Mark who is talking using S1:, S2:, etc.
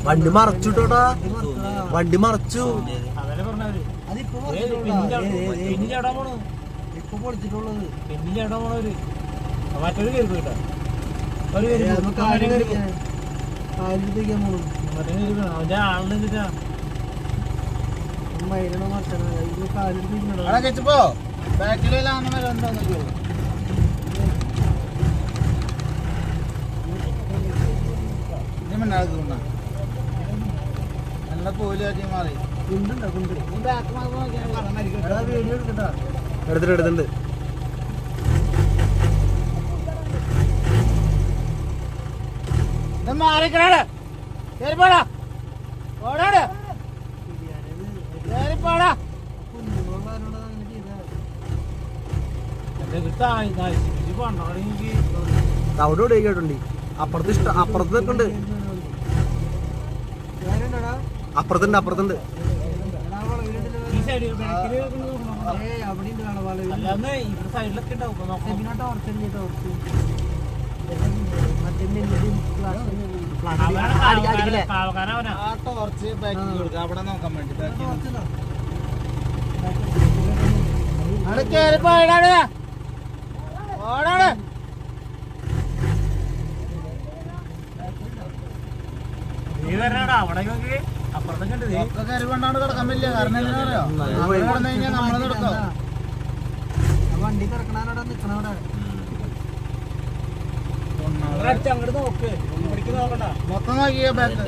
S1: വണ്ടി മറച്ചുട്ടോടാ, വണ്ടി മറച്ചു.
S2: ഇപ്പൊ പൊളിച്ചിട്ടുള്ളത്
S3: പിന്നെ എവിടെ പോണവര് മറ്റൊരു കയറി പോയിട്ടാ അവന്റെ ആളിനെന്തിട്ടാ
S2: നല്ല പോലും മാറി
S1: എടുത്തിട്ടുണ്ട്.
S2: മാറിക്കണേ കേറിപ്പോടാ, ഓടാട് കേറിപ്പോടാ.
S1: അവിടെ ഇവിടെ കേട്ടുണ്ട്. അപ്പുറത്ത് നിൽക്കുന്നുണ്ട്, അപ്പുറത്തുണ്ട്.
S3: സൈഡിലൊക്കെ ഉണ്ടാവും.
S2: അവിടെ നോക്കാൻ വേണ്ടി ഓടാണ്.
S3: നീ വരണടാ അവിടെ അപ്പുറത്തൊക്കെ ഉണ്ട്.
S2: കരുവണ്ടാണ് കിടക്കാൻ പറ്റില്ല. കാരണം എന്താ പറയാ, നമ്മളെ നടക്കാം. വണ്ടി കിടക്കണവിടെ നിക്കണവിടെ
S3: അങ്ങോട്ട് നോക്ക്, നോക്കണ്ട
S2: മൊത്തം നോക്കിയ ബാക്ക്